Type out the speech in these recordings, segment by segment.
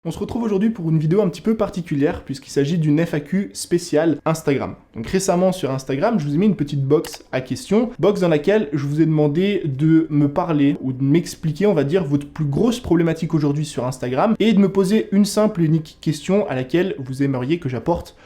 On se retrouve aujourd'hui pour une vidéo un petit peu particulière puisqu'il s'agit d'une FAQ spéciale Instagram. Donc récemment sur Instagram, je vous ai mis une petite box à questions, box dans laquelle je vous ai demandé de me parler ou de m'expliquer, on va dire, votre plus grosse problématique aujourd'hui sur Instagram et de me poser une simple et unique question à laquelle vous aimeriez que j'apporte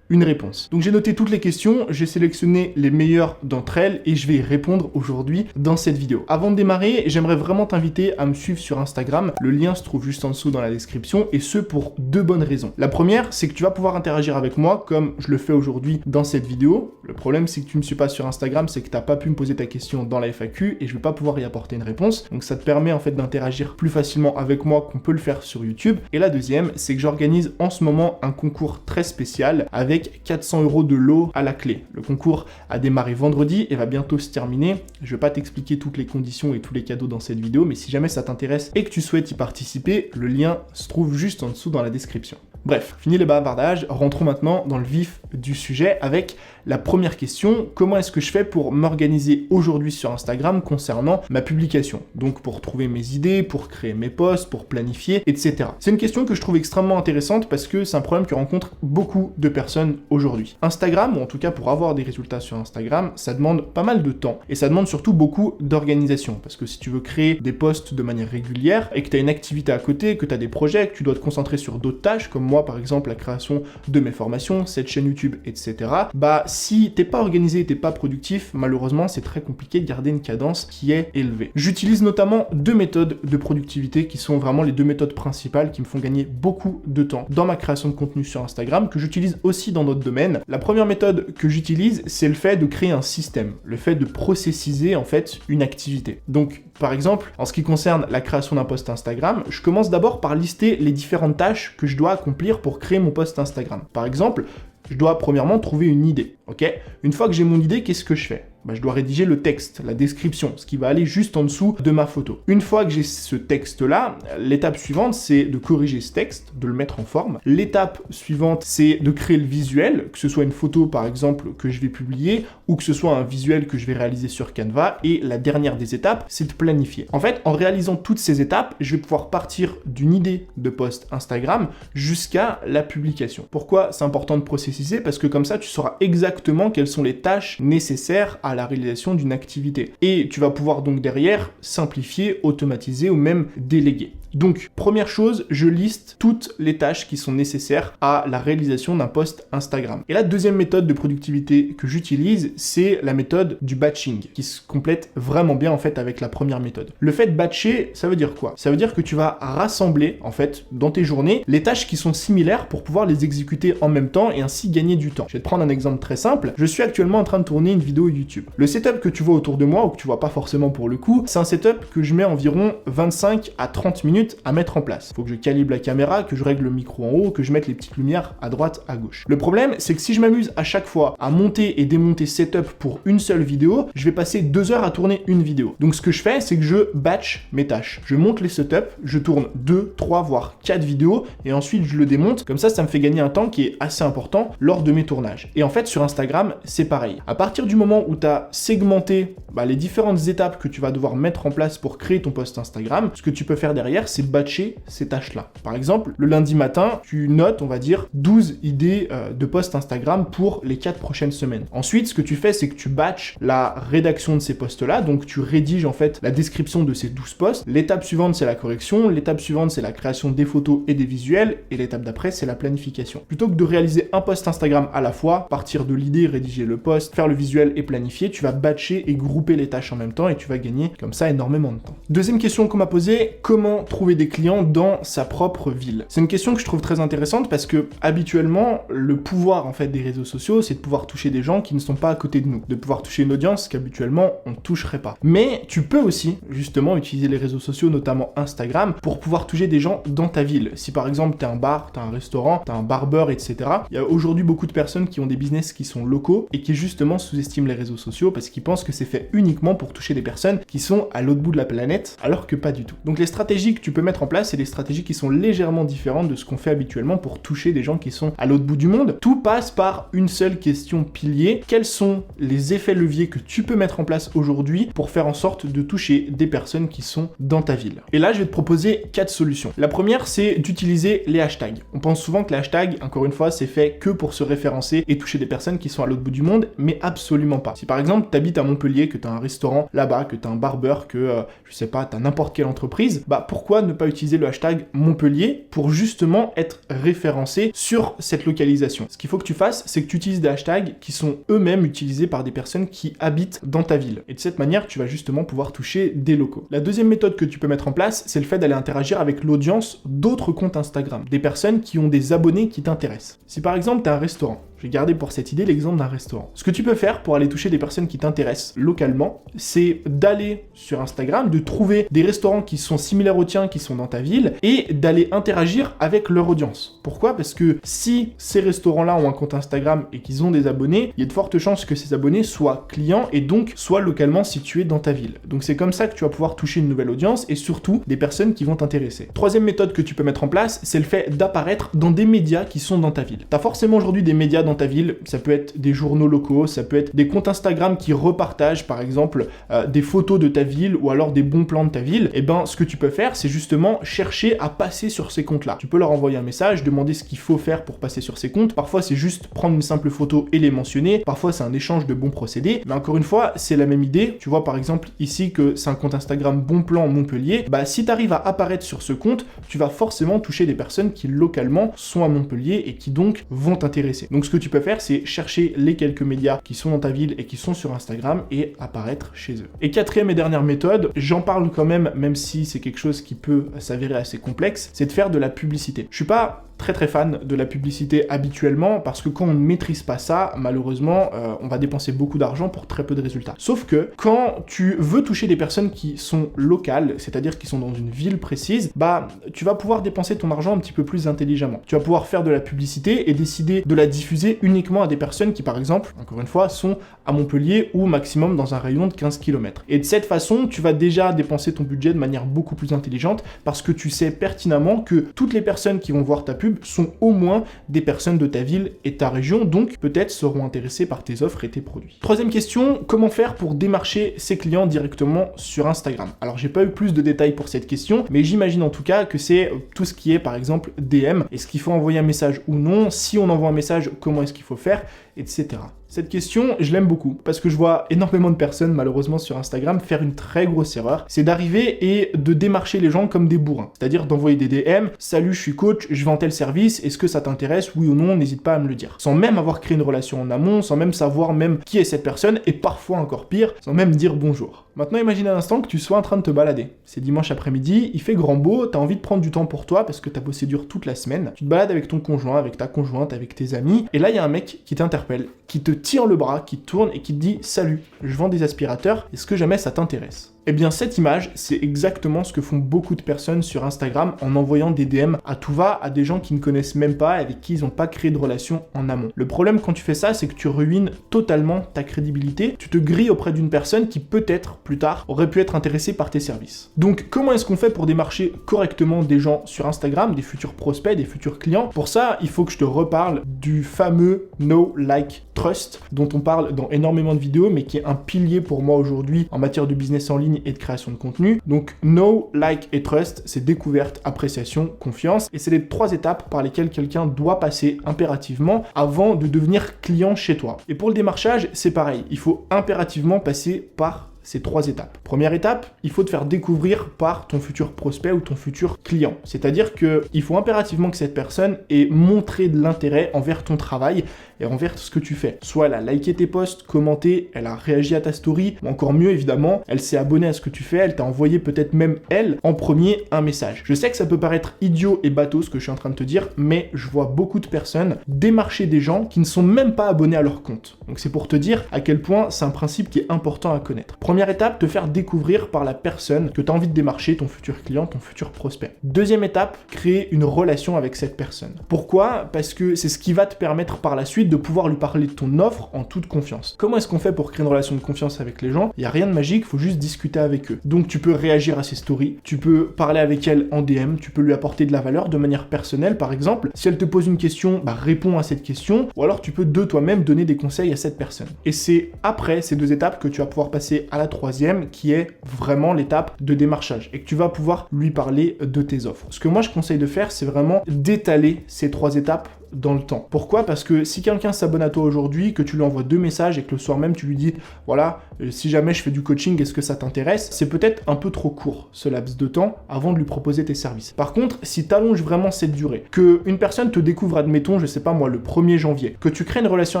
une réponse. Donc j'ai noté toutes les questions, j'ai sélectionné les meilleures d'entre elles et je vais y répondre aujourd'hui dans cette vidéo. Avant de démarrer, j'aimerais vraiment t'inviter à me suivre sur Instagram. Le lien se trouve juste en dessous dans la description et ce pour deux bonnes raisons. La première, c'est que tu vas pouvoir interagir avec moi comme je le fais aujourd'hui dans cette vidéo. Le problème, c'est que tu ne me suis pas sur Instagram, c'est que tu n'as pas pu me poser ta question dans la FAQ et je ne vais pas pouvoir y apporter une réponse. Donc ça te permet en fait d'interagir plus facilement avec moi qu'on peut le faire sur YouTube. Et la deuxième, c'est que j'organise en ce moment un concours très spécial avec 400 € de lot à la clé. Le concours a démarré vendredi et va bientôt se terminer. Je vais pas t'expliquer toutes les conditions et tous les cadeaux dans cette vidéo, mais si jamais ça t'intéresse et que tu souhaites y participer, le lien se trouve juste en dessous dans la description. Bref, fini les bavardages, rentrons maintenant dans le vif du sujet avec la première question. Comment est-ce que je fais pour m'organiser aujourd'hui sur Instagram concernant ma publication? Donc pour trouver mes idées, pour créer mes posts, pour planifier, etc. C'est une question que je trouve extrêmement intéressante parce que c'est un problème que rencontrent beaucoup de personnes aujourd'hui. Instagram, ou en tout cas pour avoir des résultats sur Instagram, ça demande pas mal de temps et ça demande surtout beaucoup d'organisation parce que si tu veux créer des posts de manière régulière et que tu as une activité à côté, que tu as des projets, que tu dois te concentrer sur d'autres tâches comme moi par exemple la création de mes formations, cette chaîne YouTube, etc. Bah si t'es pas organisé, t'es pas productif, malheureusement c'est très compliqué de garder une cadence qui est élevée. J'utilise notamment deux méthodes de productivité qui sont vraiment les deux méthodes principales qui me font gagner beaucoup de temps dans ma création de contenu sur Instagram, que j'utilise aussi dans d'autres domaines. La première méthode que j'utilise, c'est le fait de créer un système, le fait de processiser en fait une activité. Donc par exemple, en ce qui concerne la création d'un post Instagram, je commence d'abord par lister les différentes tâches que je dois accomplir pour créer mon post Instagram. Par exemple, je dois premièrement trouver une idée, ok? Une fois que j'ai mon idée, qu'est-ce que je fais? Je dois rédiger le texte, la description, ce qui va aller juste en dessous de ma photo. Une fois que j'ai ce texte-là, l'étape suivante, c'est de corriger ce texte, de le mettre en forme. L'étape suivante, c'est de créer le visuel, que ce soit une photo par exemple que je vais publier, ou que ce soit un visuel que je vais réaliser sur Canva. Et la dernière des étapes, c'est de planifier. En fait, en réalisant toutes ces étapes, je vais pouvoir partir d'une idée de post Instagram jusqu'à la publication. Pourquoi c'est important de processiser? Parce que comme ça, tu sauras exactement quelles sont les tâches nécessaires à la réalisation d'une activité. Et tu vas pouvoir donc derrière simplifier, automatiser ou même déléguer. Donc, première chose, je liste toutes les tâches qui sont nécessaires à la réalisation d'un post Instagram. Et la deuxième méthode de productivité que j'utilise, c'est la méthode du batching, qui se complète vraiment bien en fait avec la première méthode. Le fait de batcher, ça veut dire quoi? Ça veut dire que tu vas rassembler en fait dans tes journées les tâches qui sont similaires pour pouvoir les exécuter en même temps et ainsi gagner du temps. Je vais te prendre un exemple très simple. Je suis actuellement en train de tourner une vidéo YouTube. Le setup que tu vois autour de moi, ou que tu vois pas forcément pour le coup, c'est un setup que je mets environ 25 à 30 minutes à mettre en place. Il faut que je calibre la caméra, que je règle le micro en haut, que je mette les petites lumières à droite, à gauche. Le problème, c'est que si je m'amuse à chaque fois à monter et démonter setup pour une seule vidéo, je vais passer 2 heures à tourner une vidéo. Donc ce que je fais, c'est que je batch mes tâches. Je monte les setups, je tourne 2, 3, voire 4 vidéos et ensuite je le démonte. Comme ça me fait gagner un temps qui est assez important lors de mes tournages. Et en fait, sur Instagram, c'est pareil. À partir du moment où tu as segmenté les différentes étapes que tu vas devoir mettre en place pour créer ton post Instagram, ce que tu peux faire derrière, c'est batcher ces tâches-là. Par exemple, le lundi matin, tu notes, on va dire, 12 idées de posts Instagram pour les 4 prochaines semaines. Ensuite, ce que tu fais, c'est que tu batches la rédaction de ces posts-là, donc tu rédiges en fait la description de ces 12 posts. L'étape suivante, c'est la correction. L'étape suivante, c'est la création des photos et des visuels. Et l'étape d'après, c'est la planification. Plutôt que de réaliser un post Instagram à la fois, partir de l'idée, rédiger le post, faire le visuel et planifier, tu vas batcher et grouper les tâches en même temps et tu vas gagner comme ça énormément de temps. Deuxième question qu'on m'a posée, comment trouver des clients dans sa propre ville? C'est une question que je trouve très intéressante parce que habituellement, le pouvoir en fait des réseaux sociaux, c'est de pouvoir toucher des gens qui ne sont pas à côté de nous, de pouvoir toucher une audience qu'habituellement on ne toucherait pas. Mais tu peux aussi justement utiliser les réseaux sociaux, notamment Instagram, pour pouvoir toucher des gens dans ta ville. Si par exemple t'es un bar, t'as un restaurant, t'as un barbeur, etc. Il y a aujourd'hui beaucoup de personnes qui ont des business qui sont locaux et qui justement sous-estiment les réseaux sociaux sociaux parce qu'ils pensent que c'est fait uniquement pour toucher des personnes qui sont à l'autre bout de la planète, alors que pas du tout. Donc les stratégies que tu peux mettre en place, c'est des stratégies qui sont légèrement différentes de ce qu'on fait habituellement pour toucher des gens qui sont à l'autre bout du monde. Tout passe par une seule question pilier. Quels sont les effets leviers que tu peux mettre en place aujourd'hui pour faire en sorte de toucher des personnes qui sont dans ta ville? Et là, je vais te proposer 4 solutions. La première, c'est d'utiliser les hashtags. On pense souvent que les hashtags, encore une fois, c'est fait que pour se référencer et toucher des personnes qui sont à l'autre bout du monde, mais absolument pas. Si par exemple, tu habites à Montpellier, que tu as un restaurant là-bas, que tu as un barbeur, que, je sais pas, tu as n'importe quelle entreprise, bah pourquoi ne pas utiliser le hashtag Montpellier pour justement être référencé sur cette localisation? Ce qu'il faut que tu fasses, c'est que tu utilises des hashtags qui sont eux-mêmes utilisés par des personnes qui habitent dans ta ville. Et de cette manière, tu vas justement pouvoir toucher des locaux. La deuxième méthode que tu peux mettre en place, c'est le fait d'aller interagir avec l'audience d'autres comptes Instagram, des personnes qui ont des abonnés qui t'intéressent. Si par exemple, tu as un restaurant, je vais garder pour cette idée l'exemple d'un restaurant. Ce que tu peux faire pour aller toucher des personnes qui t'intéressent localement, c'est d'aller sur Instagram, de trouver des restaurants qui sont similaires aux tiens, qui sont dans ta ville, et d'aller interagir avec leur audience. Pourquoi? Parce que si ces restaurants-là ont un compte Instagram et qu'ils ont des abonnés, il y a de fortes chances que ces abonnés soient clients et donc soient localement situés dans ta ville. Donc c'est comme ça que tu vas pouvoir toucher une nouvelle audience et surtout des personnes qui vont t'intéresser. Troisième méthode que tu peux mettre en place, c'est le fait d'apparaître dans des médias qui sont dans ta ville. Tu as forcément aujourd'hui des médias dans ta ville, ça peut être des journaux locaux, ça peut être des comptes Instagram qui repartagent par exemple des photos de ta ville ou alors des bons plans de ta ville. Et ben ce que tu peux faire, c'est justement chercher à passer sur ces comptes-là. Tu peux leur envoyer un message, demander ce qu'il faut faire pour passer sur ces comptes. Parfois c'est juste prendre une simple photo et les mentionner, parfois c'est un échange de bons procédés, mais encore une fois c'est la même idée. Tu vois par exemple ici que c'est un compte Instagram Bon Plan Montpellier, bah si tu arrives à apparaître sur ce compte, tu vas forcément toucher des personnes qui localement sont à Montpellier et qui donc vont t'intéresser. Donc ce que tu peux faire, c'est chercher les quelques médias qui sont dans ta ville et qui sont sur Instagram et apparaître chez eux. Et quatrième et dernière méthode, j'en parle quand même si c'est quelque chose qui peut s'avérer assez complexe, c'est de faire de la publicité. Je suis pas très fan de la publicité habituellement parce que quand on ne maîtrise pas ça, malheureusement, on va dépenser beaucoup d'argent pour très peu de résultats. Sauf que quand tu veux toucher des personnes qui sont locales, c'est-à-dire qui sont dans une ville précise, bah tu vas pouvoir dépenser ton argent un petit peu plus intelligemment. Tu vas pouvoir faire de la publicité et décider de la diffuser uniquement à des personnes qui, par exemple, encore une fois, sont à Montpellier ou maximum dans un rayon de 15 km. Et de cette façon, tu vas déjà dépenser ton budget de manière beaucoup plus intelligente parce que tu sais pertinemment que toutes les personnes qui vont voir ta pub sont au moins des personnes de ta ville et ta région, donc peut-être seront intéressées par tes offres et tes produits. Troisième question, comment faire pour démarcher ses clients directement sur Instagram? Alors j'ai pas eu plus de détails pour cette question, mais j'imagine en tout cas que c'est tout ce qui est par exemple DM, est-ce qu'il faut envoyer un message ou non, si on envoie un message, comment est-ce qu'il faut faire, etc. Cette question, je l'aime beaucoup parce que je vois énormément de personnes, malheureusement, sur Instagram faire une très grosse erreur. C'est d'arriver et de démarcher les gens comme des bourrins. C'est-à-dire d'envoyer des DM, « Salut, je suis coach, je vends tel service, est-ce que ça t'intéresse? Oui ou non, n'hésite pas à me le dire. » Sans même avoir créé une relation en amont, sans même savoir même qui est cette personne et parfois encore pire, sans même dire bonjour. Maintenant, imagine un instant que tu sois en train de te balader. C'est dimanche après-midi, il fait grand beau, t'as envie de prendre du temps pour toi parce que t'as bossé dur toute la semaine. Tu te balades avec ton conjoint, avec ta conjointe, avec tes amis, et là, il y a un mec qui t'interpelle, qui te tire le bras, qui te tourne et qui te dit « Salut, je vends des aspirateurs, est-ce que jamais ça t'intéresse ?» Eh bien cette image, c'est exactement ce que font beaucoup de personnes sur Instagram en envoyant des DM à tout va à des gens qui ne connaissent même pas, avec qui ils n'ont pas créé de relation en amont. Le problème quand tu fais ça, c'est que tu ruines totalement ta crédibilité, tu te grilles auprès d'une personne qui peut-être, plus tard, aurait pu être intéressée par tes services. Donc comment est-ce qu'on fait pour démarcher correctement des gens sur Instagram, des futurs prospects, des futurs clients? Pour ça, il faut que je te reparle du fameux Know, Like, Trust, dont on parle dans énormément de vidéos, mais qui est un pilier pour moi aujourd'hui en matière de business en ligne et de création de contenu. Donc Know, Like et Trust, c'est découverte, appréciation, confiance, et c'est les 3 étapes par lesquelles quelqu'un doit passer impérativement avant de devenir client chez toi. Et pour le démarchage, c'est pareil, il faut impérativement passer par ces 3 étapes. Première étape, il faut te faire découvrir par ton futur prospect ou ton futur client. C'est-à-dire qu'il faut impérativement que cette personne ait montré de l'intérêt envers ton travail et envers ce que tu fais. Soit elle a liké tes posts, commenté, elle a réagi à ta story, ou encore mieux évidemment, elle s'est abonnée à ce que tu fais, elle t'a envoyé peut-être même elle, en premier, un message. Je sais que ça peut paraître idiot et bateau ce que je suis en train de te dire, mais je vois beaucoup de personnes démarcher des gens qui ne sont même pas abonnés à leur compte. Donc c'est pour te dire à quel point c'est un principe qui est important à connaître. Première étape, te faire découvrir par la personne que tu as envie de démarcher, ton futur client, ton futur prospect. Deuxième étape, créer une relation avec cette personne. Pourquoi? Parce que c'est ce qui va te permettre par la suite de pouvoir lui parler de ton offre en toute confiance. Comment est-ce qu'on fait pour créer une relation de confiance avec les gens? Il n'y a rien de magique, il faut juste discuter avec eux. Donc tu peux réagir à ses stories, tu peux parler avec elle en DM, tu peux lui apporter de la valeur de manière personnelle par exemple. Si elle te pose une question, réponds à cette question, ou alors tu peux de toi-même donner des conseils à cette personne. Et c'est après ces deux étapes que tu vas pouvoir passer à la troisième, qui est vraiment l'étape de démarchage, et que tu vas pouvoir lui parler de tes offres. Ce que moi je conseille de faire, c'est vraiment d'étaler ces trois étapes dans le temps. Pourquoi? Parce que si quelqu'un s'abonne à toi aujourd'hui, que tu lui envoies 2 messages et que le soir même tu lui dis voilà, si jamais je fais du coaching, est-ce que ça t'intéresse? C'est peut-être un peu trop court ce laps de temps avant de lui proposer tes services. Par contre, si tu allonges vraiment cette durée, que une personne te découvre, admettons, je sais pas moi, le 1er janvier, que tu crées une relation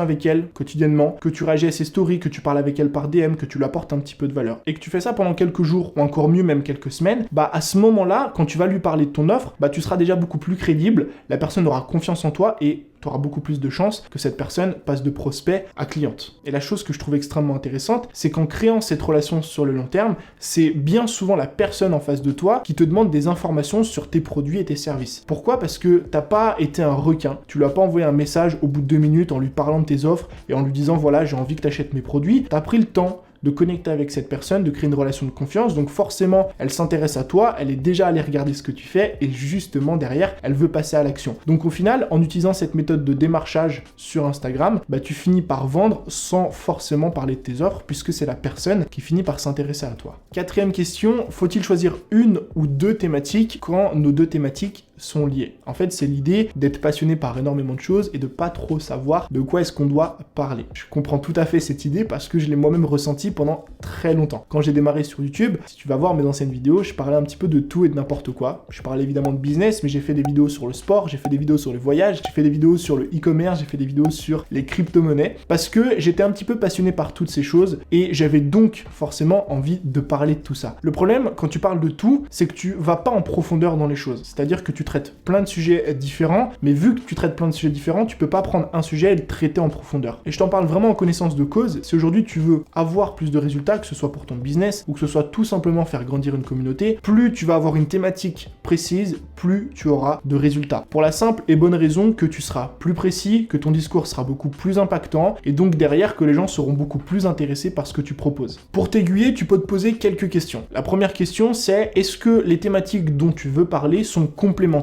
avec elle quotidiennement, que tu réagis à ses stories, que tu parles avec elle par DM, que tu lui apportes un petit peu de valeur, et que tu fais ça pendant quelques jours, ou encore mieux même quelques semaines, à ce moment-là, quand tu vas lui parler de ton offre, tu seras déjà beaucoup plus crédible, la personne aura confiance en toi et tu auras beaucoup plus de chances que cette personne passe de prospect à cliente. Et la chose que je trouve extrêmement intéressante, c'est qu'en créant cette relation sur le long terme, c'est bien souvent la personne en face de toi qui te demande des informations sur tes produits et tes services. Pourquoi? Parce que t'as pas été un requin, tu lui as pas envoyé un message au bout de 2 minutes en lui parlant de tes offres et en lui disant voilà, j'ai envie que tu achètes mes produits. Tu as pris le temps de connecter avec cette personne, de créer une relation de confiance, donc forcément elle s'intéresse à toi, elle est déjà allée regarder ce que tu fais et justement derrière elle veut passer à l'action. Donc au final, en utilisant cette méthode de démarchage sur Instagram, tu finis par vendre sans forcément parler de tes offres puisque c'est la personne qui finit par s'intéresser à toi. Quatrième question, faut-il choisir une ou deux thématiques quand nos deux thématiques sont liées? En fait, c'est l'idée d'être passionné par énormément de choses et de pas trop savoir de quoi est-ce qu'on doit parler. Je comprends tout à fait cette idée parce que je l'ai moi-même ressenti pendant très longtemps. Quand j'ai démarré sur YouTube, si tu vas voir mes anciennes vidéos, je parlais un petit peu de tout et de n'importe quoi. Je parlais évidemment de business, mais j'ai fait des vidéos sur le sport, j'ai fait des vidéos sur le voyage, j'ai fait des vidéos sur le e-commerce, j'ai fait des vidéos sur les crypto-monnaies parce que j'étais un petit peu passionné par toutes ces choses et j'avais donc forcément envie de parler de tout ça. Le problème, quand tu parles de tout, c'est que tu vas pas en profondeur dans les choses. C'est-à-dire que tu traites plein de sujets différents, mais vu que tu traites plein de sujets différents, tu peux pas prendre un sujet et le traiter en profondeur. Et je t'en parle vraiment en connaissance de cause. Si aujourd'hui tu veux avoir plus de résultats, que ce soit pour ton business ou que ce soit tout simplement faire grandir une communauté, plus tu vas avoir une thématique précise, plus tu auras de résultats. Pour la simple et bonne raison que tu seras plus précis, que ton discours sera beaucoup plus impactant et donc derrière que les gens seront beaucoup plus intéressés par ce que tu proposes. Pour t'aiguiller, tu peux te poser quelques questions. La première question, c'est est-ce que les thématiques dont tu veux parler sont complémentaires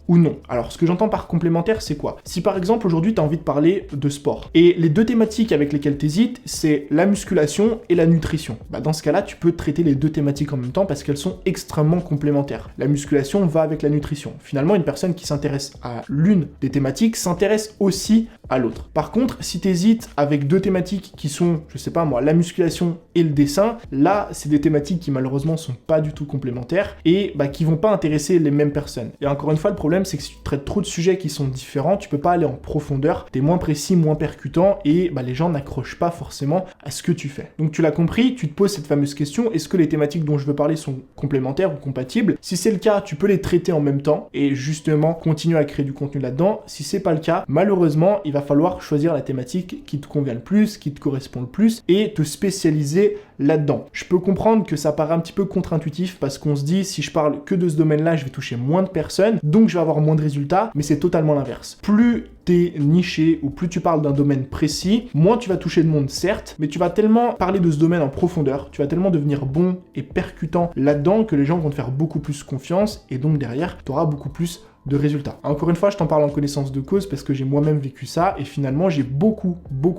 ou non? Alors, ce que j'entends par complémentaire, c'est quoi? Si par exemple, aujourd'hui, tu as envie de parler de sport, et les deux thématiques avec lesquelles tu hésites, c'est la musculation et la nutrition. Dans ce cas-là, tu peux traiter les deux thématiques en même temps parce qu'elles sont extrêmement complémentaires. La musculation va avec la nutrition. Finalement, une personne qui s'intéresse à l'une des thématiques s'intéresse aussi à l'autre. Par contre, si tu hésites avec deux thématiques qui sont, je sais pas moi, la musculation et le dessin, là, c'est des thématiques qui malheureusement sont pas du tout complémentaires et qui vont pas intéresser les mêmes personnes. Et encore une fois, le problème, c'est que si tu traites trop de sujets qui sont différents, tu peux pas aller en profondeur, t'es moins précis, moins percutant et les gens n'accrochent pas forcément à ce que tu fais. Donc tu l'as compris, tu te poses cette fameuse question, est-ce que les thématiques dont je veux parler sont complémentaires ou compatibles? Si c'est le cas, tu peux les traiter en même temps et justement continuer à créer du contenu là-dedans. Si c'est pas le cas, malheureusement, il va falloir choisir la thématique qui te convient le plus, qui te correspond le plus et te spécialiser là-dedans. Je peux comprendre que ça paraît un petit peu contre-intuitif parce qu'on se dit si je parle que de ce domaine-là, je vais toucher moins de personnes, donc je vais avoir moins de résultats, mais c'est totalement l'inverse. Plus t'es niché ou plus tu parles d'un domaine précis, moins tu vas toucher de monde certes, mais tu vas tellement parler de ce domaine en profondeur, tu vas tellement devenir bon et percutant là-dedans que les gens vont te faire beaucoup plus confiance et donc derrière, tu auras beaucoup plus de résultats. Encore une fois, je t'en parle en connaissance de cause parce que j'ai moi-même vécu ça et finalement j'ai beaucoup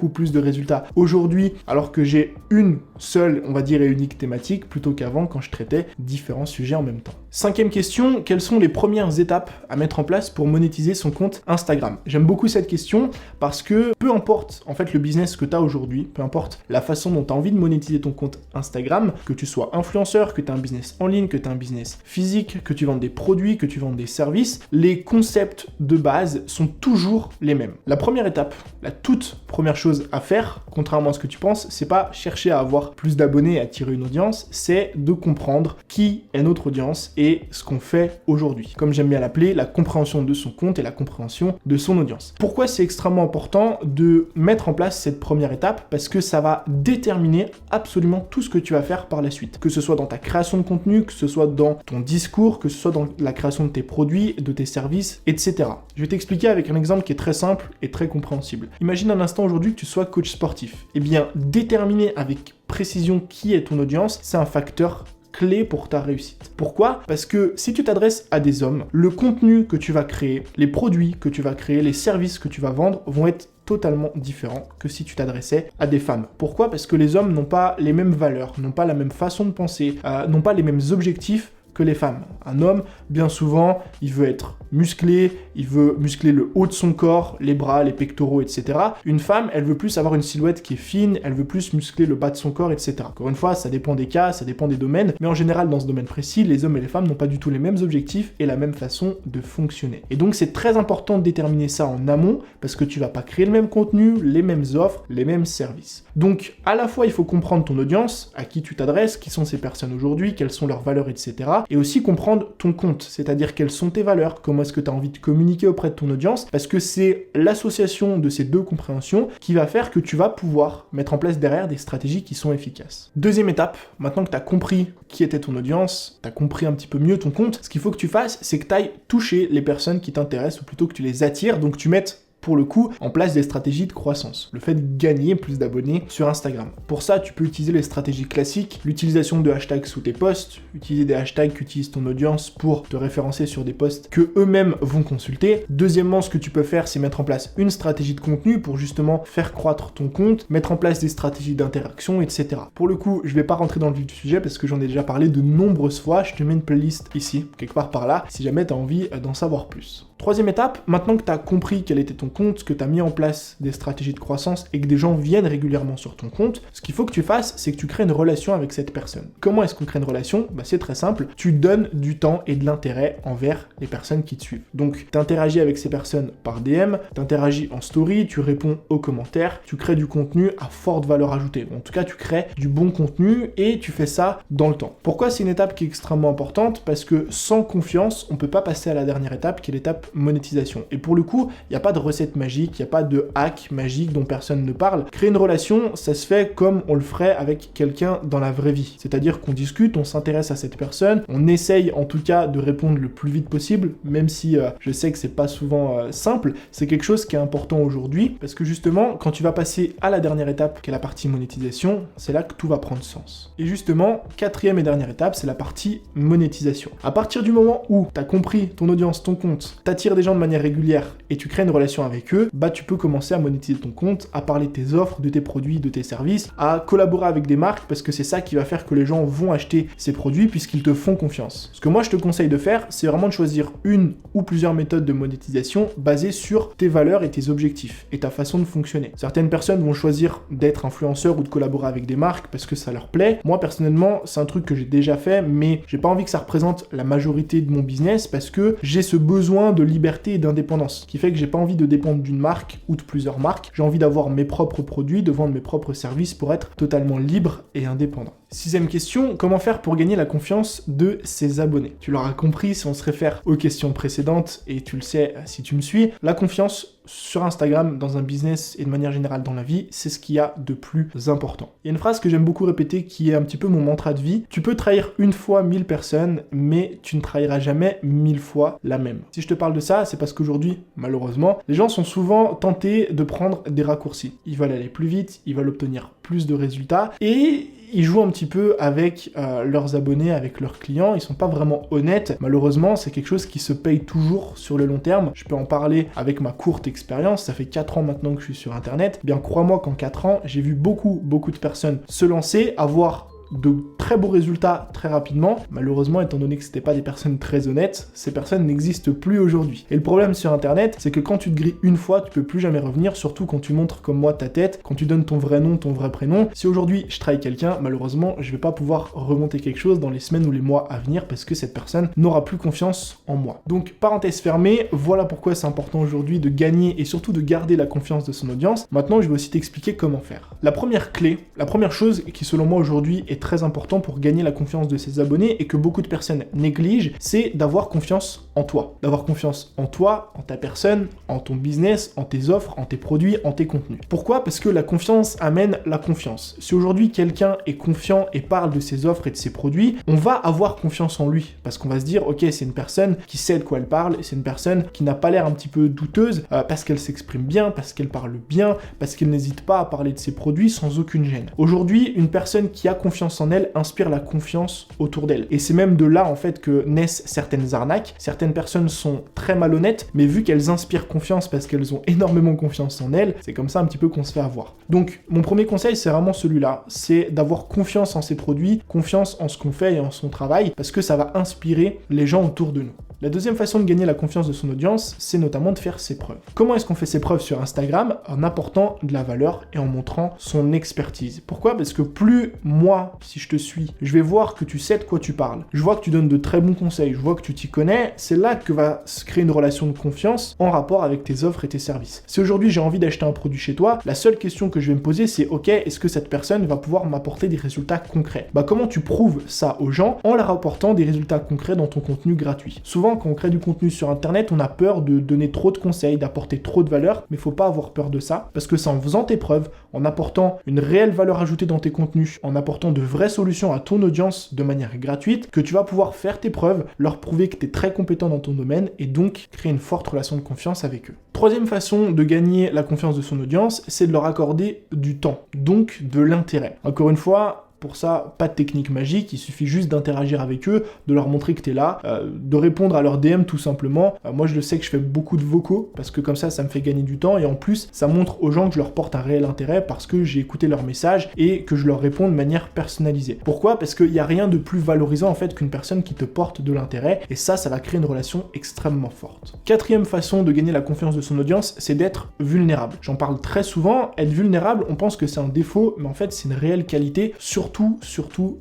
plus de résultats aujourd'hui alors que j'ai une seule, on va dire, et unique thématique plutôt qu'avant quand je traitais différents sujets en même temps. Cinquième question, quelles sont les premières étapes à mettre en place pour monétiser son compte Instagram? J'aime beaucoup cette question parce que peu importe en fait le business que tu as aujourd'hui, peu importe la façon dont tu as envie de monétiser ton compte Instagram, que tu sois influenceur, que tu as un business en ligne, que tu as un business physique, que tu vendes des produits, que tu vendes des services, les concepts de base sont toujours les mêmes. La première étape, la toute première chose à faire, contrairement à ce que tu penses, c'est pas chercher à avoir plus d'abonnés et attirer une audience, c'est de comprendre qui est notre audience et ce qu'on fait aujourd'hui. Comme j'aime bien l'appeler, la compréhension de son compte et la compréhension de son audience. Pourquoi c'est extrêmement important de mettre en place cette première étape? Parce que ça va déterminer absolument tout ce que tu vas faire par la suite. Que ce soit dans ta création de contenu, que ce soit dans ton discours, que ce soit dans la création de tes produits, de tes services, etc. Je vais t'expliquer avec un exemple qui est très simple et très compréhensible. Imagine un instant aujourd'hui que tu sois coach sportif. Eh bien, déterminer avec précision qui est ton audience, c'est un facteur clé pour ta réussite. Pourquoi? Parce que si tu t'adresses à des hommes, le contenu que tu vas créer, les produits que tu vas créer, les services que tu vas vendre vont être totalement différents que si tu t'adressais à des femmes. Pourquoi? Parce que les hommes n'ont pas les mêmes valeurs, n'ont pas la même façon de penser, n'ont pas les mêmes objectifs que les femmes. Un homme, bien souvent, il veut être musclé, il veut muscler le haut de son corps, les bras, les pectoraux, etc. Une femme, elle veut plus avoir une silhouette qui est fine, elle veut plus muscler le bas de son corps, etc. Encore une fois, ça dépend des cas, ça dépend des domaines, mais en général, dans ce domaine précis, les hommes et les femmes n'ont pas du tout les mêmes objectifs et la même façon de fonctionner. Et donc, c'est très important de déterminer ça en amont, parce que tu vas pas créer le même contenu, les mêmes offres, les mêmes services. Donc, à la fois, il faut comprendre ton audience, à qui tu t'adresses, qui sont ces personnes aujourd'hui, quelles sont leurs valeurs, etc. Et aussi comprendre ton compte, c'est-à-dire quelles sont tes valeurs, comment est-ce que tu as envie de communiquer auprès de ton audience, parce que c'est l'association de ces deux compréhensions qui va faire que tu vas pouvoir mettre en place derrière des stratégies qui sont efficaces. Deuxième étape, maintenant que tu as compris qui était ton audience, tu as compris un petit peu mieux ton compte, ce qu'il faut que tu fasses, c'est que tu ailles toucher les personnes qui t'intéressent, ou plutôt que tu les attires, donc tu mettes pour le coup, en place des stratégies de croissance. Le fait de gagner plus d'abonnés sur Instagram. Pour ça, tu peux utiliser les stratégies classiques, l'utilisation de hashtags sous tes posts, utiliser des hashtags qu'utilise ton audience pour te référencer sur des posts que eux-mêmes vont consulter. Deuxièmement, ce que tu peux faire, c'est mettre en place une stratégie de contenu pour justement faire croître ton compte, mettre en place des stratégies d'interaction, etc. Pour le coup, je vais pas rentrer dans le vif du sujet parce que j'en ai déjà parlé de nombreuses fois. Je te mets une playlist ici, quelque part par là, si jamais tu as envie d'en savoir plus. Troisième étape, maintenant que tu as compris quel était ton compte, que tu as mis en place des stratégies de croissance et que des gens viennent régulièrement sur ton compte, ce qu'il faut que tu fasses, c'est que tu crées une relation avec cette personne. Comment est-ce qu'on crée une relation? C'est très simple, tu donnes du temps et de l'intérêt envers les personnes qui te suivent. Donc, tu interagis avec ces personnes par DM, tu interagis en story, tu réponds aux commentaires, tu crées du contenu à forte valeur ajoutée. En tout cas, tu crées du bon contenu et tu fais ça dans le temps. Pourquoi c'est une étape qui est extrêmement importante? Parce que sans confiance, on peut pas passer à la dernière étape qui est l'étape monétisation. Et pour le coup, il n'y a pas de recette magique, il n'y a pas de hack magique dont personne ne parle. Créer une relation, ça se fait comme on le ferait avec quelqu'un dans la vraie vie. C'est-à-dire qu'on discute, on s'intéresse à cette personne, on essaye en tout cas de répondre le plus vite possible, même si je sais que c'est pas souvent simple. C'est quelque chose qui est important aujourd'hui, parce que justement, quand tu vas passer à la dernière étape, qui est la partie monétisation, c'est là que tout va prendre sens. Et justement, quatrième et dernière étape, c'est la partie monétisation. À partir du moment où tu as compris ton audience, ton compte, t'attires des gens de manière régulière et tu crées une relation avec eux, tu peux commencer à monétiser ton compte, à parler de tes offres, de tes produits, de tes services, à collaborer avec des marques parce que c'est ça qui va faire que les gens vont acheter ces produits puisqu'ils te font confiance. Ce que moi je te conseille de faire, c'est vraiment de choisir une ou plusieurs méthodes de monétisation basées sur tes valeurs et tes objectifs et ta façon de fonctionner. Certaines personnes vont choisir d'être influenceurs ou de collaborer avec des marques parce que ça leur plaît. Moi personnellement, c'est un truc que j'ai déjà fait, mais j'ai pas envie que ça représente la majorité de mon business parce que j'ai ce besoin de liberté et d'indépendance qui fait que j'ai pas envie de dépendre d'une marque ou de plusieurs marques. J'ai envie d'avoir mes propres produits, de vendre mes propres services pour être totalement libre et indépendant. Sixième question, comment faire pour gagner la confiance de ses abonnés? Tu l'auras compris si on se réfère aux questions précédentes, et tu le sais si tu me suis, la confiance sur Instagram, dans un business et de manière générale dans la vie, c'est ce qu'il y a de plus important. Il y a une phrase que j'aime beaucoup répéter qui est un petit peu mon mantra de vie. Tu peux trahir une fois 1000 personnes, mais tu ne trahiras jamais 1000 fois la même. Si je te parle de ça, c'est parce qu'aujourd'hui, malheureusement, les gens sont souvent tentés de prendre des raccourcis. Ils veulent aller plus vite, ils veulent obtenir plus de résultats, et ils jouent un petit peu avec leurs abonnés, avec leurs clients, ils sont pas vraiment honnêtes. Malheureusement, c'est quelque chose qui se paye toujours sur le long terme. Je peux en parler avec ma courte expérience, ça fait 4 ans maintenant que je suis sur internet. Bien crois-moi qu'en 4 ans, j'ai vu beaucoup de personnes se lancer, avoir de très beaux résultats très rapidement. Malheureusement, étant donné que c'était pas des personnes très honnêtes, ces personnes n'existent plus aujourd'hui. Et le problème sur internet, c'est que quand tu te grilles une fois, tu peux plus jamais revenir, surtout quand tu montres comme moi ta tête, quand tu donnes ton vrai nom, ton vrai prénom. Si aujourd'hui je trahis quelqu'un, malheureusement, je vais pas pouvoir remonter quelque chose dans les semaines ou les mois à venir parce que cette personne n'aura plus confiance en moi. Donc, parenthèse fermée, voilà pourquoi c'est important aujourd'hui de gagner et surtout de garder la confiance de son audience. Maintenant, je vais aussi t'expliquer comment faire. La première clé, la première chose qui selon moi aujourd'hui est est très important pour gagner la confiance de ses abonnés et que beaucoup de personnes négligent, c'est d'avoir confiance en toi. D'avoir confiance en toi, en ta personne, en ton business, en tes offres, en tes produits, en tes contenus. Pourquoi? Parce que la confiance amène la confiance. Si aujourd'hui quelqu'un est confiant et parle de ses offres et de ses produits, on va avoir confiance en lui parce qu'on va se dire ok, c'est une personne qui sait de quoi elle parle, c'est une personne qui n'a pas l'air un petit peu douteuse parce qu'elle s'exprime bien, parce qu'elle parle bien, parce qu'elle n'hésite pas à parler de ses produits sans aucune gêne. Aujourd'hui, une personne qui a confiance en elle inspire la confiance autour d'elle. Et c'est même de là en fait que naissent certaines arnaques. Certaines personnes sont très malhonnêtes, mais vu qu'elles inspirent confiance parce qu'elles ont énormément confiance en elles, c'est comme ça un petit peu qu'on se fait avoir. Donc mon premier conseil, c'est vraiment celui-là, c'est d'avoir confiance en ses produits, confiance en ce qu'on fait et en son travail, parce que ça va inspirer les gens autour de nous. La deuxième façon de gagner la confiance de son audience, c'est notamment de faire ses preuves. Comment est-ce qu'on fait ses preuves sur Instagram? En apportant de la valeur et en montrant son expertise. Pourquoi? Parce que plus moi, si je te suis, je vais voir que tu sais de quoi tu parles, je vois que tu donnes de très bons conseils, je vois que tu t'y connais, c'est là que va se créer une relation de confiance en rapport avec tes offres et tes services. Si aujourd'hui j'ai envie d'acheter un produit chez toi, la seule question que je vais me poser c'est ok, est-ce que cette personne va pouvoir m'apporter des résultats concrets? Comment tu prouves ça aux gens? En leur apportant des résultats concrets dans ton contenu gratuit. Souvent quand on crée du contenu sur internet, on a peur de donner trop de conseils, d'apporter trop de valeur, mais faut pas avoir peur de ça, parce que c'est en faisant tes preuves, en apportant une réelle valeur ajoutée dans tes contenus, en apportant de vraies solutions à ton audience de manière gratuite, que tu vas pouvoir faire tes preuves, leur prouver que tu es très compétent dans ton domaine et donc créer une forte relation de confiance avec eux. Troisième façon de gagner la confiance de son audience, c'est de leur accorder du temps, donc de l'intérêt. Encore une fois, pour ça, pas de technique magique, il suffit juste d'interagir avec eux, de leur montrer que tu es là, de répondre à leurs DM tout simplement. Moi je le sais que je fais beaucoup de vocaux, parce que comme ça me fait gagner du temps, et en plus ça montre aux gens que je leur porte un réel intérêt, parce que j'ai écouté leurs messages, et que je leur réponds de manière personnalisée. Pourquoi? Parce qu'il n'y a rien de plus valorisant en fait qu'une personne qui te porte de l'intérêt, et ça va créer une relation extrêmement forte. Quatrième façon de gagner la confiance de son audience, c'est d'être vulnérable. J'en parle très souvent, être vulnérable, on pense que c'est un défaut, mais en fait c'est une réelle qualité, surtout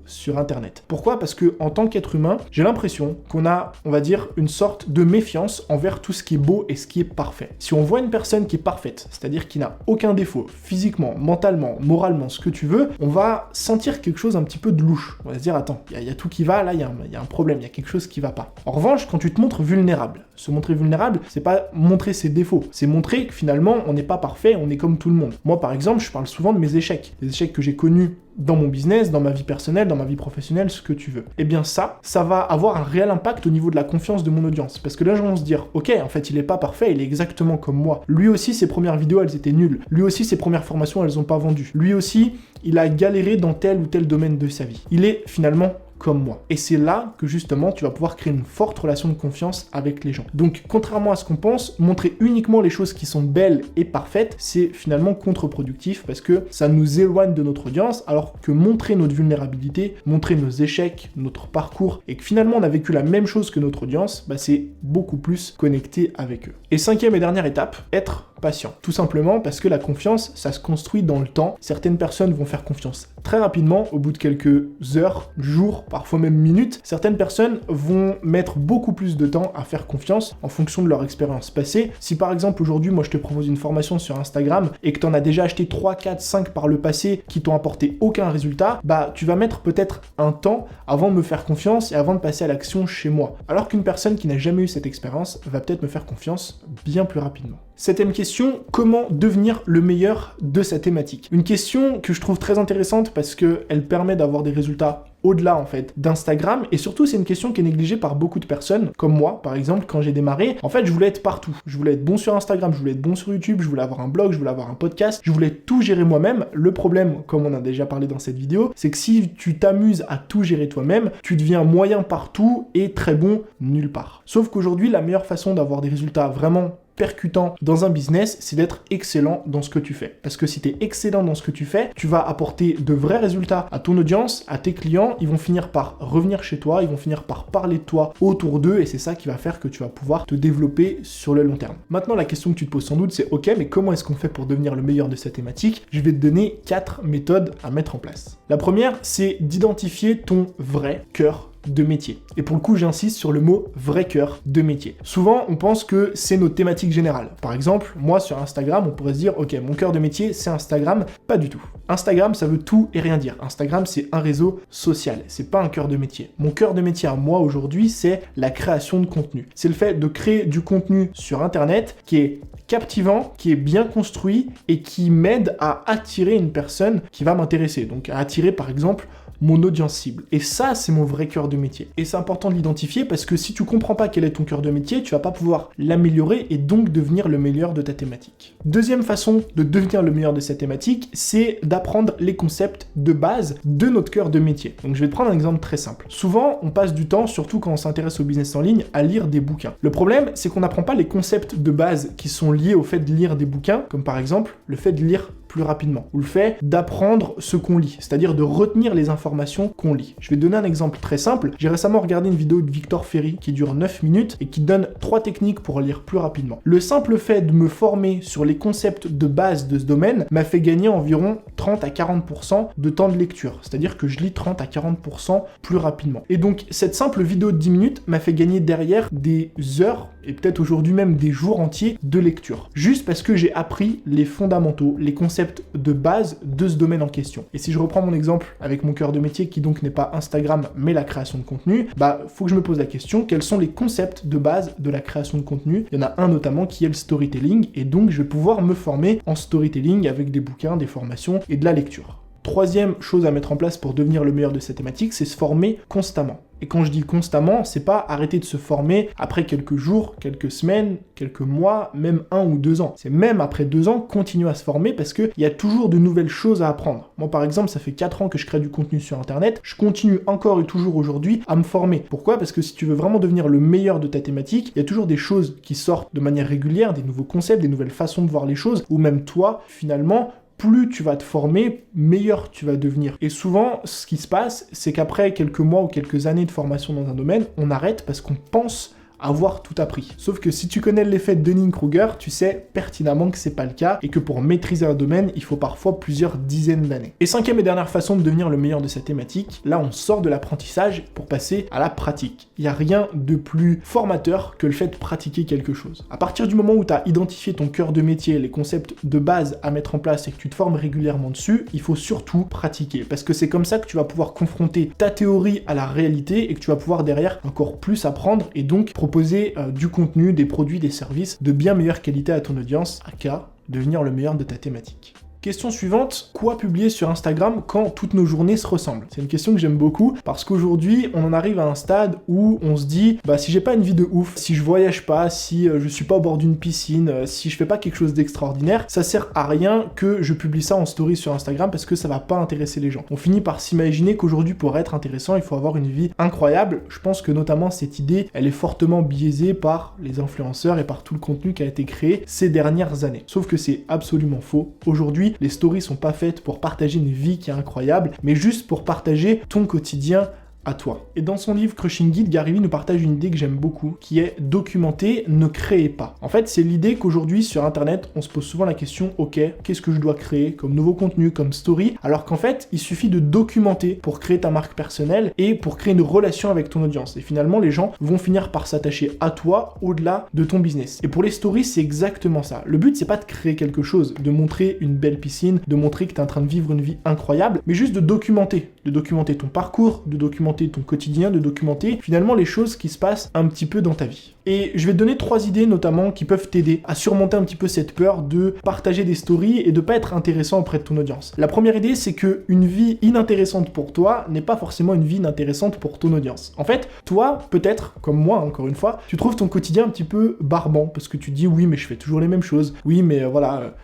sur internet. Pourquoi? Parce que en tant qu'être humain, j'ai l'impression qu'on a, on va dire, une sorte de méfiance envers tout ce qui est beau et ce qui est parfait. Si on voit une personne qui est parfaite, c'est-à-dire qui n'a aucun défaut, physiquement, mentalement, moralement, ce que tu veux, on va sentir quelque chose un petit peu de louche. On va se dire, attends, il y a tout qui va, là, il y a un problème, il y a quelque chose qui va pas. En revanche, quand tu te montres vulnérable, se montrer vulnérable, c'est pas montrer ses défauts, c'est montrer que finalement, on n'est pas parfait, on est comme tout le monde. Moi, par exemple, je parle souvent de mes échecs, les échecs que j'ai connus dans mon business, dans ma vie personnelle, dans ma vie professionnelle, ce que tu veux. Et bien ça va avoir un réel impact au niveau de la confiance de mon audience. Parce que là, les gens vont se dire, ok, en fait, il est pas parfait, il est exactement comme moi. Lui aussi, ses premières vidéos, elles étaient nulles. Lui aussi, ses premières formations, elles ont pas vendu. Lui aussi, il a galéré dans tel ou tel domaine de sa vie. Il est finalement comme moi. Et c'est là que justement tu vas pouvoir créer une forte relation de confiance avec les gens. Donc contrairement à ce qu'on pense, montrer uniquement les choses qui sont belles et parfaites, c'est finalement contre-productif parce que ça nous éloigne de notre audience, alors que montrer notre vulnérabilité, montrer nos échecs, notre parcours, et que finalement on a vécu la même chose que notre audience, c'est beaucoup plus connecté avec eux. Et cinquième et dernière étape, être patient. Tout simplement parce que la confiance, ça se construit dans le temps. Certaines personnes vont faire confiance très rapidement, au bout de quelques heures, jours, parfois même minutes. Certaines personnes vont mettre beaucoup plus de temps à faire confiance en fonction de leur expérience passée. Si par exemple aujourd'hui, moi je te propose une formation sur Instagram et que tu en as déjà acheté 3, 4, 5 par le passé qui t'ont apporté aucun résultat, tu vas mettre peut-être un temps avant de me faire confiance et avant de passer à l'action chez moi. Alors qu'une personne qui n'a jamais eu cette expérience va peut-être me faire confiance bien plus rapidement. Septième question, comment devenir le meilleur de sa thématique? Une question que je trouve très intéressante parce qu'elle permet d'avoir des résultats au-delà en fait d'Instagram, et surtout c'est une question qui est négligée par beaucoup de personnes, comme moi par exemple. Quand j'ai démarré, en fait je voulais être partout. Je voulais être bon sur Instagram, je voulais être bon sur YouTube, je voulais avoir un blog, je voulais avoir un podcast, je voulais tout gérer moi-même. Le problème, comme on a déjà parlé dans cette vidéo, c'est que si tu t'amuses à tout gérer toi-même, tu deviens moyen partout et très bon nulle part. Sauf qu'aujourd'hui, la meilleure façon d'avoir des résultats vraiment percutant dans un business, c'est d'être excellent dans ce que tu fais. Parce que si tu es excellent dans ce que tu fais, tu vas apporter de vrais résultats à ton audience, à tes clients, ils vont finir par revenir chez toi, ils vont finir par parler de toi autour d'eux, et c'est ça qui va faire que tu vas pouvoir te développer sur le long terme. Maintenant, la question que tu te poses sans doute, c'est ok, mais comment est-ce qu'on fait pour devenir le meilleur de sa thématique? Je vais te donner 4 méthodes à mettre en place. La première, c'est d'identifier ton vrai cœur de métier. Et pour le coup, j'insiste sur le mot vrai cœur de métier. Souvent, on pense que c'est notre thématique générale. Par exemple, moi sur Instagram, on pourrait se dire, ok, mon cœur de métier, c'est Instagram. Pas du tout. Instagram, ça veut tout et rien dire. Instagram, c'est un réseau social. C'est pas un cœur de métier. Mon cœur de métier à moi aujourd'hui, c'est la création de contenu. C'est le fait de créer du contenu sur Internet qui est captivant, qui est bien construit et qui m'aide à attirer une personne qui va m'intéresser. Donc à attirer par exemple mon audience cible. Et ça, c'est mon vrai cœur de métier. Et c'est important de l'identifier parce que si tu comprends pas quel est ton cœur de métier, tu vas pas pouvoir l'améliorer et donc devenir le meilleur de ta thématique. Deuxième façon de devenir le meilleur de cette thématique, c'est d'apprendre les concepts de base de notre cœur de métier. Donc je vais te prendre un exemple très simple. Souvent, on passe du temps, surtout quand on s'intéresse au business en ligne, à lire des bouquins. Le problème, c'est qu'on n'apprend pas les concepts de base qui sont liés au fait de lire des bouquins, comme par exemple le fait de lire plus rapidement, ou le fait d'apprendre ce qu'on lit, c'est-à-dire de retenir les informations qu'on lit. Je vais te donner un exemple très simple. J'ai récemment regardé une vidéo de Victor Ferry qui dure 9 minutes et qui donne 3 techniques pour lire plus rapidement. Le simple fait de me former sur les concepts de base de ce domaine m'a fait gagner environ 30 à 40% de temps de lecture, c'est-à-dire que je lis 30 à 40% plus rapidement. Et donc cette simple vidéo de 10 minutes m'a fait gagner derrière des heures et peut-être aujourd'hui même des jours entiers de lecture, juste parce que j'ai appris les fondamentaux, les concepts de base de ce domaine en question. Et si je reprends mon exemple avec mon cœur de métier qui donc n'est pas Instagram mais la création de contenu, faut que je me pose la question, quels sont les concepts de base de la création de contenu? Il y en a un notamment qui est le storytelling et donc je vais pouvoir me former en storytelling avec des bouquins, des formations et de la lecture. Troisième chose à mettre en place pour devenir le meilleur de cette thématique, c'est se former constamment. Et quand je dis constamment, c'est pas arrêter de se former après quelques jours, quelques semaines, quelques mois, même 1 ou 2 ans. C'est même après 2 ans, continuer à se former parce qu'il y a toujours de nouvelles choses à apprendre. Moi par exemple, ça fait 4 ans que je crée du contenu sur Internet, je continue encore et toujours aujourd'hui à me former. Pourquoi? Parce que si tu veux vraiment devenir le meilleur de ta thématique, il y a toujours des choses qui sortent de manière régulière, des nouveaux concepts, des nouvelles façons de voir les choses, ou même toi, finalement, plus tu vas te former, meilleur tu vas devenir. Et souvent, ce qui se passe, c'est qu'après quelques mois ou quelques années de formation dans un domaine, on arrête parce qu'on pense avoir tout appris. Sauf que si tu connais l'effet de Dunning-Kruger, tu sais pertinemment que c'est pas le cas et que pour maîtriser un domaine, il faut parfois plusieurs dizaines d'années. Et cinquième et dernière façon de devenir le meilleur de cette thématique, là on sort de l'apprentissage pour passer à la pratique. Il n'y a rien de plus formateur que le fait de pratiquer quelque chose. À partir du moment où tu as identifié ton cœur de métier, les concepts de base à mettre en place et que tu te formes régulièrement dessus, il faut surtout pratiquer parce que c'est comme ça que tu vas pouvoir confronter ta théorie à la réalité et que tu vas pouvoir derrière encore plus apprendre et donc proposer du contenu, des produits, des services de bien meilleure qualité à ton audience, aka devenir le meilleur de ta thématique. Question suivante, quoi publier sur Instagram quand toutes nos journées se ressemblent? C'est une question que j'aime beaucoup parce qu'aujourd'hui, on en arrive à un stade où on se dit, si j'ai pas une vie de ouf, si je voyage pas, si je suis pas au bord d'une piscine, si je fais pas quelque chose d'extraordinaire, ça sert à rien que je publie ça en story sur Instagram parce que ça va pas intéresser les gens. On finit par s'imaginer qu'aujourd'hui, pour être intéressant, il faut avoir une vie incroyable. Je pense que notamment cette idée, elle est fortement biaisée par les influenceurs et par tout le contenu qui a été créé ces dernières années. Sauf que c'est absolument faux. Aujourd'hui, les stories sont pas faites pour partager une vie qui est incroyable, mais juste pour partager ton quotidien à toi. Et dans son livre Crushing It, Gary Vee nous partage une idée que j'aime beaucoup, qui est documenter, ne créer pas. En fait, c'est l'idée qu'aujourd'hui sur Internet, on se pose souvent la question, ok, qu'est-ce que je dois créer comme nouveau contenu, comme story, alors qu'en fait, il suffit de documenter pour créer ta marque personnelle et pour créer une relation avec ton audience. Et finalement, les gens vont finir par s'attacher à toi au-delà de ton business. Et pour les stories, c'est exactement ça. Le but, c'est pas de créer quelque chose, de montrer une belle piscine, de montrer que tu es en train de vivre une vie incroyable, mais juste de documenter ton parcours, de documenter ton quotidien, de documenter finalement les choses qui se passent un petit peu dans ta vie. Et je vais te donner 3 idées notamment qui peuvent t'aider à surmonter un petit peu cette peur de partager des stories et de pas être intéressant auprès de ton audience. La première idée, c'est que une vie inintéressante pour toi n'est pas forcément une vie inintéressante pour ton audience. En fait, toi, peut-être, comme moi encore une fois, tu trouves ton quotidien un petit peu barbant parce que tu te dis oui mais je fais toujours les mêmes choses, oui mais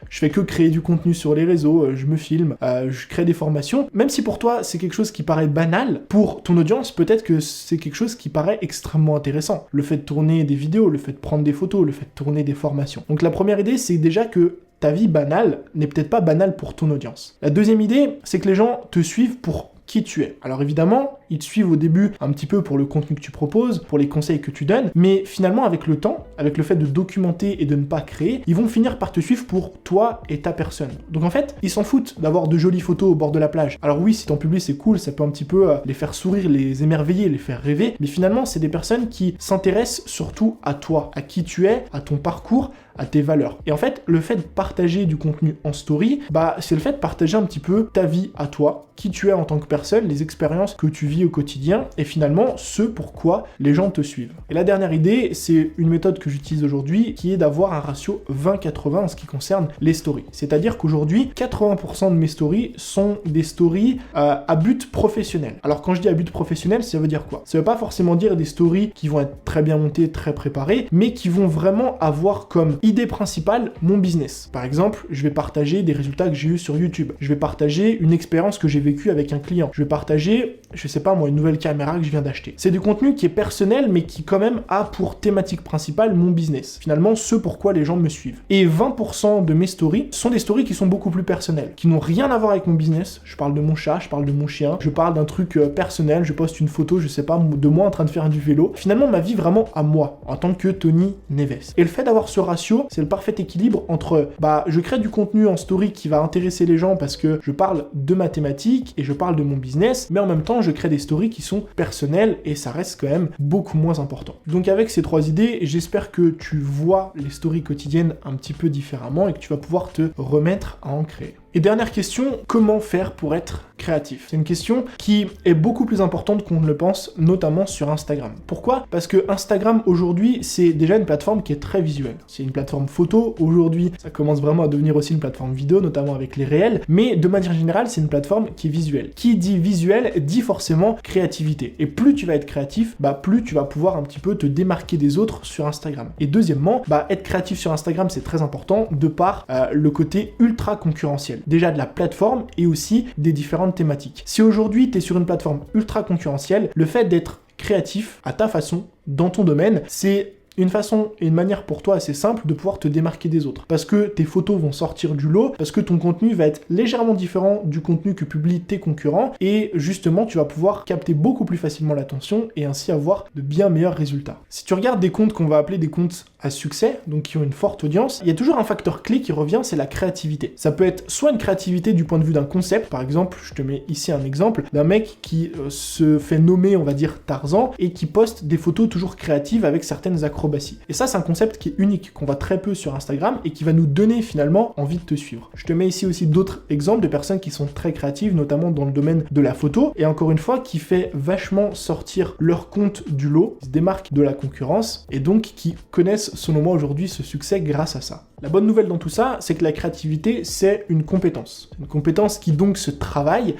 je fais que créer du contenu sur les réseaux, je me filme, je crée des formations. Même si pour toi c'est quelque chose qui paraît banal, pour ton audience peut-être que c'est quelque chose qui paraît extrêmement intéressant. Le fait de tourner des vidéos, le fait de prendre des photos, le fait de tourner des formations. Donc la première idée, c'est déjà que ta vie banale n'est peut-être pas banale pour ton audience. La deuxième idée, c'est que les gens te suivent pour qui tu es. Alors évidemment, ils te suivent au début un petit peu pour le contenu que tu proposes, pour les conseils que tu donnes, mais finalement avec le temps, avec le fait de documenter et de ne pas créer, ils vont finir par te suivre pour toi et ta personne. Donc en fait, ils s'en foutent d'avoir de jolies photos au bord de la plage. Alors oui, si ton public c'est cool, ça peut un petit peu les faire sourire, les émerveiller, les faire rêver, mais finalement c'est des personnes qui s'intéressent surtout à toi, à qui tu es, à ton parcours, à tes valeurs. Et en fait, le fait de partager du contenu en story, c'est le fait de partager un petit peu ta vie à toi, qui tu es en tant que personne, les expériences que tu vis au quotidien, et finalement, ce pourquoi les gens te suivent. Et la dernière idée, c'est une méthode que j'utilise aujourd'hui, qui est d'avoir un ratio 20-80 en ce qui concerne les stories. C'est-à-dire qu'aujourd'hui, 80% de mes stories sont des stories à but professionnel. Alors quand je dis à but professionnel, ça veut dire quoi? Ça veut pas forcément dire des stories qui vont être très bien montées, très préparées, mais qui vont vraiment avoir comme idée principale, mon business. Par exemple, je vais partager des résultats que j'ai eu sur YouTube. Je vais partager une expérience que j'ai vécue avec un client. Je vais partager, je sais pas moi, une nouvelle caméra que je viens d'acheter. C'est du contenu qui est personnel, mais qui quand même a pour thématique principale mon business. Finalement, ce pourquoi les gens me suivent. Et 20% de mes stories sont des stories qui sont beaucoup plus personnelles, qui n'ont rien à voir avec mon business. Je parle de mon chat, je parle de mon chien, je parle d'un truc personnel, je poste une photo, je sais pas, de moi en train de faire du vélo. Finalement, ma vie vraiment à moi, en tant que Tony Neves. Et le fait d'avoir ce ratio, c'est le parfait équilibre entre je crée du contenu en story qui va intéresser les gens parce que je parle de ma thématique et je parle de mon business, mais en même temps je crée des stories qui sont personnelles et ça reste quand même beaucoup moins important. Donc avec ces 3 idées, j'espère que tu vois les stories quotidiennes un petit peu différemment et que tu vas pouvoir te remettre à en créer. Et dernière question, comment faire pour être créatif? C'est une question qui est beaucoup plus importante qu'on ne le pense, notamment sur Instagram. Pourquoi? Parce que Instagram aujourd'hui, c'est déjà une plateforme qui est très visuelle. C'est une plateforme photo. Aujourd'hui, ça commence vraiment à devenir aussi une plateforme vidéo, notamment avec les réels. Mais de manière générale, c'est une plateforme qui est visuelle. Qui dit visuel dit forcément créativité. Et plus tu vas être créatif, plus tu vas pouvoir un petit peu te démarquer des autres sur Instagram. Et deuxièmement, être créatif sur Instagram, c'est très important de par le côté ultra concurrentiel. Déjà de la plateforme et aussi des différentes thématiques. Si aujourd'hui tu es sur une plateforme ultra concurrentielle, le fait d'être créatif à ta façon, dans ton domaine, c'est une façon et une manière pour toi assez simple de pouvoir te démarquer des autres. Parce que tes photos vont sortir du lot, parce que ton contenu va être légèrement différent du contenu que publient tes concurrents, et justement tu vas pouvoir capter beaucoup plus facilement l'attention et ainsi avoir de bien meilleurs résultats. Si tu regardes des comptes qu'on va appeler des comptes à succès, donc qui ont une forte audience, il y a toujours un facteur clé qui revient, c'est la créativité. Ça peut être soit une créativité du point de vue d'un concept, par exemple, je te mets ici un exemple d'un mec qui se fait nommer, on va dire, Tarzan, et qui poste des photos toujours créatives avec certaines acrobaties. Et ça, c'est un concept qui est unique, qu'on voit très peu sur Instagram et qui va nous donner finalement envie de te suivre. Je te mets ici aussi d'autres exemples de personnes qui sont très créatives, notamment dans le domaine de la photo, et encore une fois, qui fait vachement sortir leur compte du lot, qui se démarquent de la concurrence, et donc qui connaissent selon moi aujourd'hui ce succès grâce à ça. La bonne nouvelle dans tout ça, c'est que la créativité, c'est une compétence. Une compétence qui donc se travaille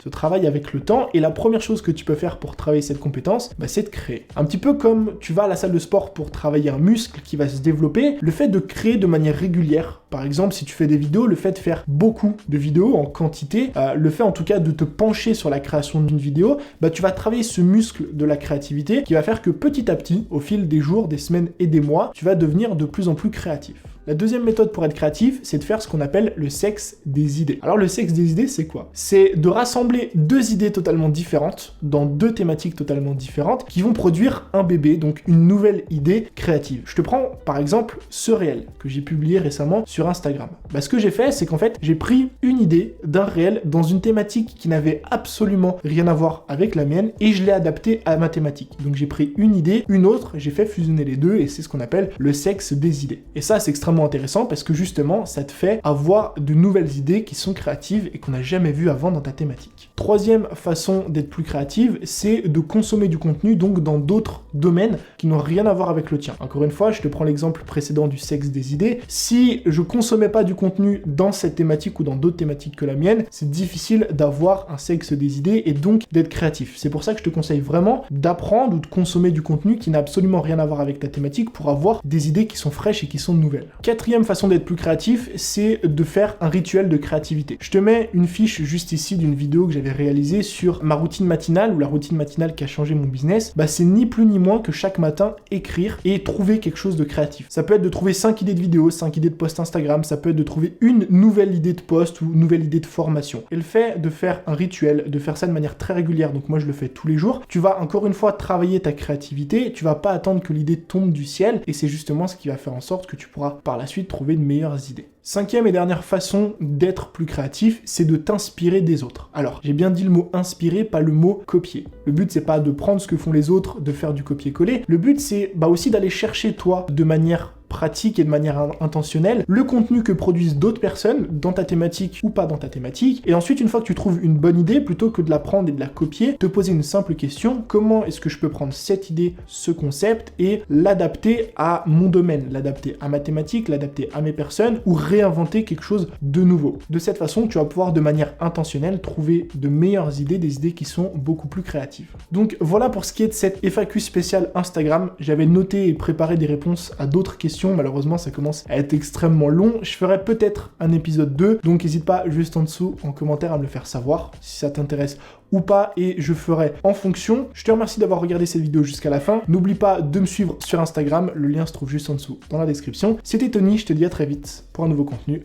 avec le temps, et la première chose que tu peux faire pour travailler cette compétence, c'est de créer. Un petit peu comme tu vas à la salle de sport pour travailler un muscle qui va se développer, le fait de créer de manière régulière, par exemple si tu fais des vidéos, le fait de faire beaucoup de vidéos en quantité, le fait en tout cas de te pencher sur la création d'une vidéo, tu vas travailler ce muscle de la créativité qui va faire que petit à petit, au fil des jours, des semaines et des mois, tu vas devenir de plus en plus créatif. La deuxième méthode pour être créatif, c'est de faire ce qu'on appelle le sexe des idées. Alors le sexe des idées, c'est quoi? C'est de rassembler 2 idées totalement différentes, dans 2 thématiques totalement différentes, qui vont produire un bébé, donc une nouvelle idée créative. Je te prends par exemple ce réel que j'ai publié récemment sur Instagram. Ce que j'ai fait, c'est qu'en fait, j'ai pris une idée d'un réel dans une thématique qui n'avait absolument rien à voir avec la mienne, et je l'ai adapté à ma thématique. Donc j'ai pris une idée, une autre, j'ai fait fusionner les 2, et c'est ce qu'on appelle le sexe des idées. Et ça, c'est extrêmement intéressant parce que justement ça te fait avoir de nouvelles idées qui sont créatives et qu'on n'a jamais vues avant dans ta thématique. Troisième façon d'être plus créative, c'est de consommer du contenu donc dans d'autres domaines qui n'ont rien à voir avec le tien. Encore une fois, je te prends l'exemple précédent du sexe des idées. Si je consommais pas du contenu dans cette thématique ou dans d'autres thématiques que la mienne, c'est difficile d'avoir un sexe des idées et donc d'être créatif. C'est pour ça que je te conseille vraiment d'apprendre ou de consommer du contenu qui n'a absolument rien à voir avec ta thématique pour avoir des idées qui sont fraîches et qui sont nouvelles. Quatrième façon d'être plus créatif, c'est de faire un rituel de créativité. Je te mets une fiche juste ici d'une vidéo que j'avais réalisé sur ma routine matinale ou la routine matinale qui a changé mon business, c'est ni plus ni moins que chaque matin écrire et trouver quelque chose de créatif. Ça peut être de trouver 5 idées de vidéos, 5 idées de posts Instagram, ça peut être de trouver une nouvelle idée de post ou une nouvelle idée de formation. Et le fait de faire un rituel, de faire ça de manière très régulière, donc moi je le fais tous les jours, tu vas encore une fois travailler ta créativité, tu vas pas attendre que l'idée tombe du ciel, et c'est justement ce qui va faire en sorte que tu pourras par la suite trouver de meilleures idées. 5e et dernière façon d'être plus créatif, c'est de t'inspirer des autres. Alors, j'ai bien dit le mot inspirer, pas le mot copier. Le but, c'est pas de prendre ce que font les autres, de faire du copier-coller. Le but, c'est aussi d'aller chercher toi, de manière pratique et de manière intentionnelle, le contenu que produisent d'autres personnes dans ta thématique ou pas dans ta thématique. Et ensuite, une fois que tu trouves une bonne idée, plutôt que de la prendre et de la copier, te poser une simple question: comment est-ce que je peux prendre cette idée, ce concept, et l'adapter à mon domaine, l'adapter à ma thématique, l'adapter à mes personnes, ou réinventer quelque chose de nouveau. De cette façon, tu vas pouvoir de manière intentionnelle trouver de meilleures idées, des idées qui sont beaucoup plus créatives. Donc voilà pour ce qui est de cette FAQ spéciale Instagram. J'avais noté et préparé des réponses à d'autres questions. Malheureusement, ça commence à être extrêmement long. Je ferai peut-être un épisode 2, donc n'hésite pas juste en dessous en commentaire à me le faire savoir si ça t'intéresse ou pas, et je ferai en fonction. Je te remercie d'avoir regardé cette vidéo jusqu'à la fin. N'oublie pas de me suivre sur Instagram, le lien se trouve juste en dessous dans la description. C'était Tony, je te dis à très vite pour un nouveau contenu.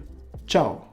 Ciao!